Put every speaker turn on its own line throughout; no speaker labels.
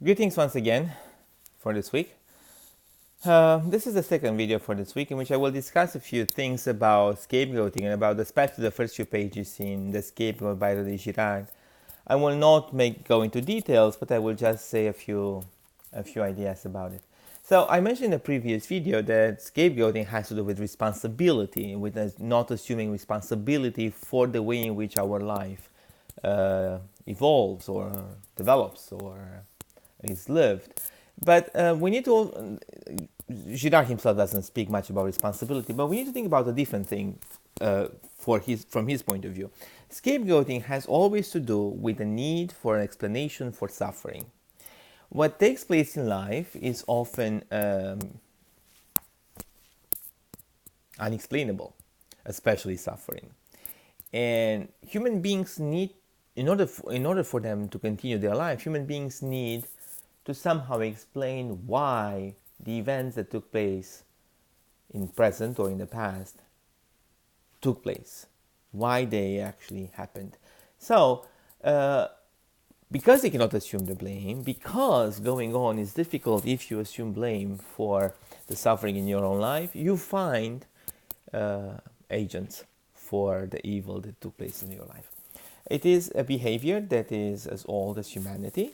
Greetings once again for this week. This is the second video for this week in which I will discuss a few things about scapegoating and about especially the first few pages in The Scapegoat by René Girard. I will not go into details, but I will just say a few ideas about it. So I mentioned in the previous video that scapegoating has to do with responsibility, with us not assuming responsibility for the way in which our life evolves or develops or is lived. But we need to, Girard himself doesn't speak much about responsibility, but we need to think about a different thing from his point of view. Scapegoating has always to do with the need for an explanation for suffering. What takes place in life is often unexplainable, especially suffering. And human beings need, in order for them to continue their life, human beings need to somehow explain why the events that took place in present or in the past took place, why they actually happened. So, because they cannot assume the blame, because going on is difficult if you assume blame for the suffering in your own life, you find agents for the evil that took place in your life. It is a behavior that is as old as humanity.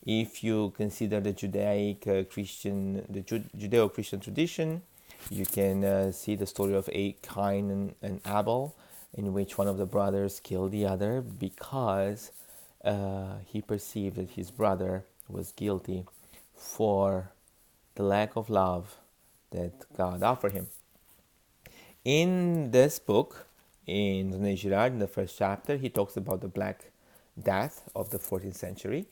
If you consider the Judeo-Christian tradition, you can see the story of Cain and Abel, in which one of the brothers killed the other because he perceived that his brother was guilty for the lack of love that God offered him. In this book, in René Girard, in the first chapter, he talks about the Black Death of the 14th century.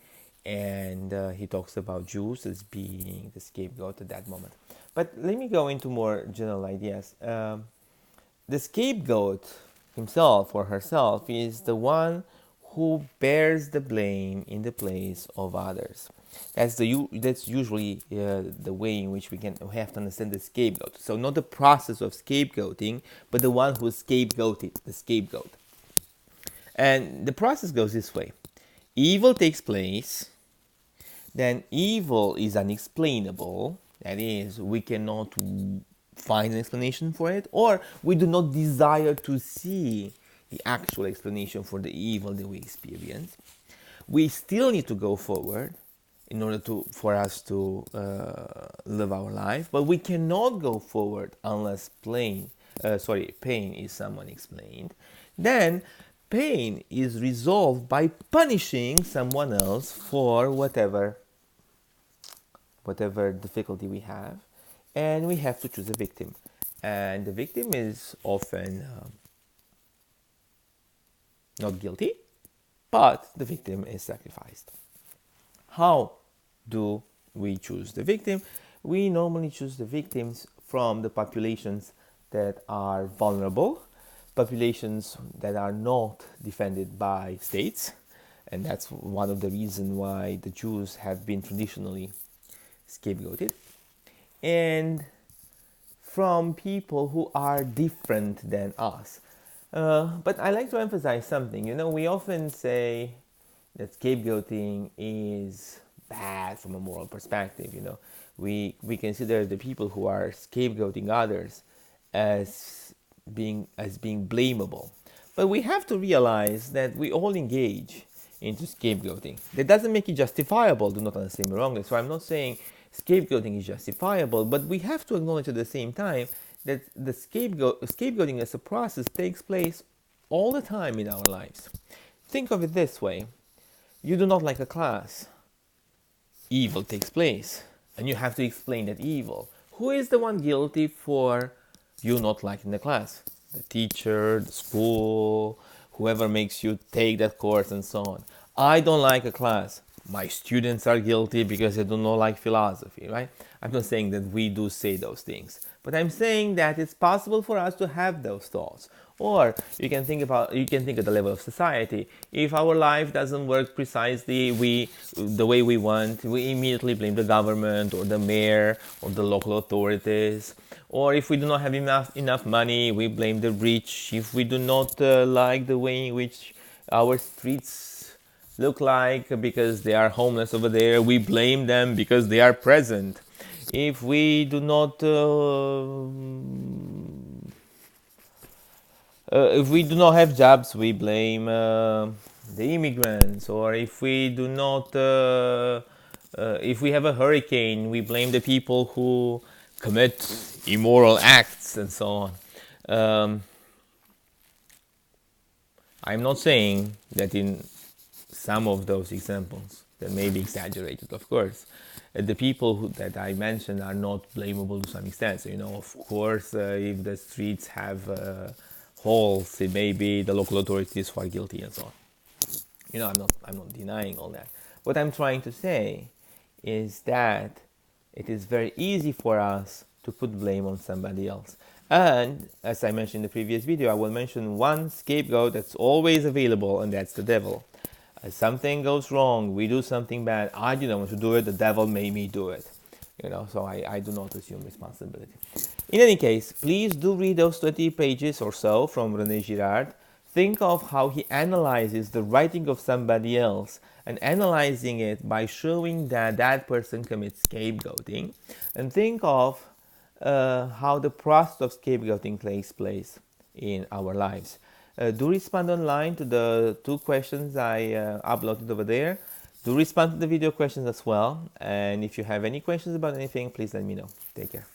And he talks about Jews as being the scapegoat at that moment. But let me go into more general ideas. The scapegoat himself or herself is the one who bears the blame in the place of others. That's usually the way in which we have to understand the scapegoat. So not the process of scapegoating, but the one who scapegoated, the scapegoat. And the process goes this way. Evil takes place, then evil is unexplainable. That is, we cannot find an explanation for it, or we do not desire to see the actual explanation for the evil that we experience. We still need to go forward in order for us to live our life, but we cannot go forward unless pain is someone explained. Then pain is resolved by punishing someone else for whatever difficulty we have, and we have to choose a victim. And the victim is often not guilty, but the victim is sacrificed. How do we choose the victim? We normally choose the victims from the populations that are vulnerable, populations that are not defended by states, and that's one of the reasons why the Jews have been traditionally scapegoated, and from people who are different than us. But I like to emphasize something. We often say that scapegoating is bad from a moral perspective. We consider the people who are scapegoating others as being blamable. But we have to realize that we all engage into scapegoating. That doesn't make it justifiable, do not understand me wrongly. So I'm not saying scapegoating is justifiable, but we have to acknowledge at the same time that the scapegoating as a process takes place all the time in our lives. Think of it this way. You do not like a class. Evil takes place, and you have to explain that evil. Who is the one guilty for you not liking the class? The teacher, the school, whoever makes you take that course, and so on. I don't like a class. My students are guilty because they do not like philosophy, right? I'm not saying that we do say those things, but I'm saying that it's possible for us to have those thoughts. Or you can think at the level of society. If our life doesn't work precisely the way we want, we immediately blame the government or the mayor or the local authorities. Or if we do not have enough money, we blame the rich. If we do not like the way in which our streets look like because they are homeless over there, we blame them because they are present. If we do not have jobs, we blame the immigrants. Or if we do not if we have a hurricane, we blame the people who commit immoral acts and so on. I'm not saying that in some of those examples that may be exaggerated, of course, the people that I mentioned are not blamable to some extent. So, of course, if the streets have holes, it may be the local authorities who are guilty and so on. I'm not denying all that. What I'm trying to say is that it is very easy for us to put blame on somebody else. And as I mentioned in the previous video, I will mention one scapegoat that's always available, and that's the devil. Something goes wrong, we do something bad, I didn't want to do it, the devil made me do it. So I do not assume responsibility. In any case, please do read those 20 pages or so from René Girard. Think of how he analyzes the writing of somebody else and analyzing it by showing that that person commits scapegoating. And think of how the process of scapegoating takes place in our lives. Do respond online to the 2 questions I uploaded over there. Do respond to the video questions as well. And if you have any questions about anything, please let me know. Take care.